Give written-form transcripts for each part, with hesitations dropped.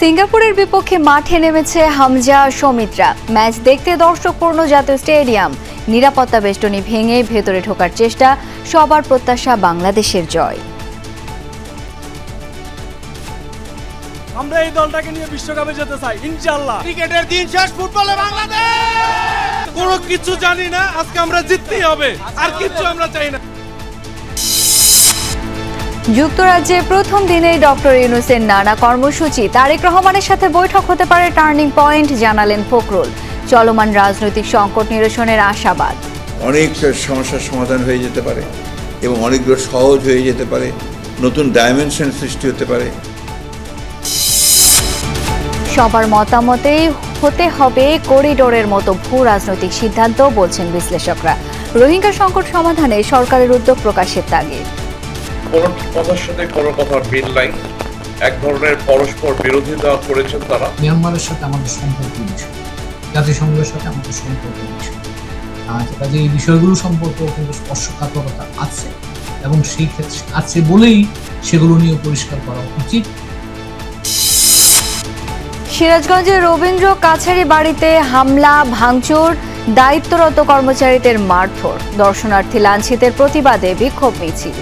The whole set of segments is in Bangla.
সিঙ্গাপুরের বিপক্ষে মাঠে নেমেছে হামজা সৌমিত্রা। ম্যাচ দেখতে দর্শকপূর্ণ জাতীয় স্টেডিয়াম। নিরাপত্তা বেষ্টনী ভেঙে ভেতরে ঢোকার চেষ্টা। সবার প্রত্যাশা বাংলাদেশের জয়। আমরা এই দলটাকে নিয়ে বিশ্বকাপে যেতে চাই ইনশাআল্লাহ। ক্রিকেটের দিন শেষ, ফুটবলে বাংলাদেশ। কোনো কিছু জানি না, আজকে আমরা জিততেই হবে, আর কিছু আমরা চাই না। যুক্তরাজ্যে প্রথম দিনেই ডক্টর ইউনূসের নানা কর্মসূচি। তারেক রহমানের সাথে বৈঠক হতে পারে টার্নিং পয়েন্ট, জানালেন ফখরুল। চলমান রাজনৈতিক সংকট নিরসনের আশাবাদ। অনেক সমস্যার সমাধান হয়ে যেতে পারে এবং অনেকগুলো সহজ হয়ে যেতে পারে, নতুন ডাইমেনশন সৃষ্টি হতে পারে। সবার মতামতেই হতে হবে করিডোরের মতো ভূ রাজনৈতিক সিদ্ধান্ত, বলছেন বিশ্লেষকরা। রোহিঙ্গা সংকট সমাধানে সরকারের উদ্যোগ প্রকাশের তাগিদ। কোনো কথার সাথে কোনো কথার মিল নাই, এক ধরনের পরস্পর বিরোধিতা করেছেন তারা। মিয়ানমারের সাথে আমাদের সম্পর্ক বিষয়, জাতিসংঘের সাথে আমাদের সম্পর্ক বিষয়, কাজে এই বিষয়গুলো সম্পর্কে কিন্তু স্পর্শকাতরতা আছে এবং সেই ক্ষেত্রে আছে বলেই সেগুলো নিয়ে পরিষ্কার করা উচিত। সিরাজগঞ্জের রবীন্দ্র কাছারি বাড়িতে হামলা ভাঙচুর, দায়িত্বরত কর্মচারীদের মারধর। দর্শনার্থী লাঞ্ছিতের প্রতিবাদে বিক্ষোভ মিছিল।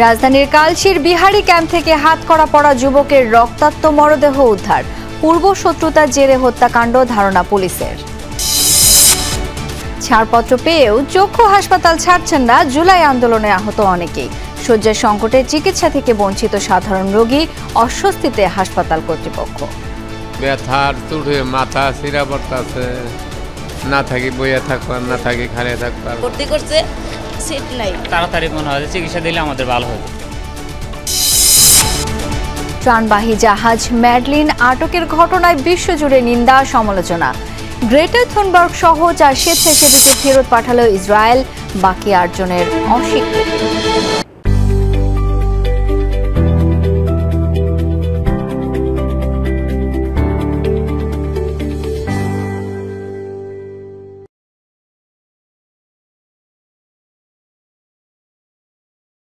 রাজধানীর কালশির বিহারি ক্যাম্প থেকে হাতকড়া পড়া যুবকের রক্তাক্ত মরদেহ উদ্ধার। পূর্ব শত্রুতার জেরে হত্যাকাণ্ড ধারণা পুলিশের। ছাড়পত্র পেয়েও চক্ষু হাসপাতাল ছাড়ছেন না জুলাই আন্দোলনে আহত অনেকেই। শয্যার সংকটে চিকিৎসা থেকে বঞ্চিত সাধারণ রোগী, অস্বস্তিতে হাসপাতাল কর্তৃপক্ষ। ব্যথার চুড়ে মাথা চিরা পড়তাছে, না থাকি বইয়া থাকবার, না থাকি খাড়িয়ে থাকবার। ভর্তি করছে, সিট নাই। তাড়াতাড়ি মনে হয় চিকিৎসা দিলে আমাদের ভালো হবে। ত্রাণবাহী জাহাজ ম্যাডলিন আটকের ঘটনায় বিশ্বজুড়ে নিন্দা সমালোচনা। গ্রেটা থুনবার্গ সহ 4 স্বেচ্ছাসেবীকে ফেরত পাঠালো ইসরায়েল, বাকি 8 জনের অস্বীকৃতি।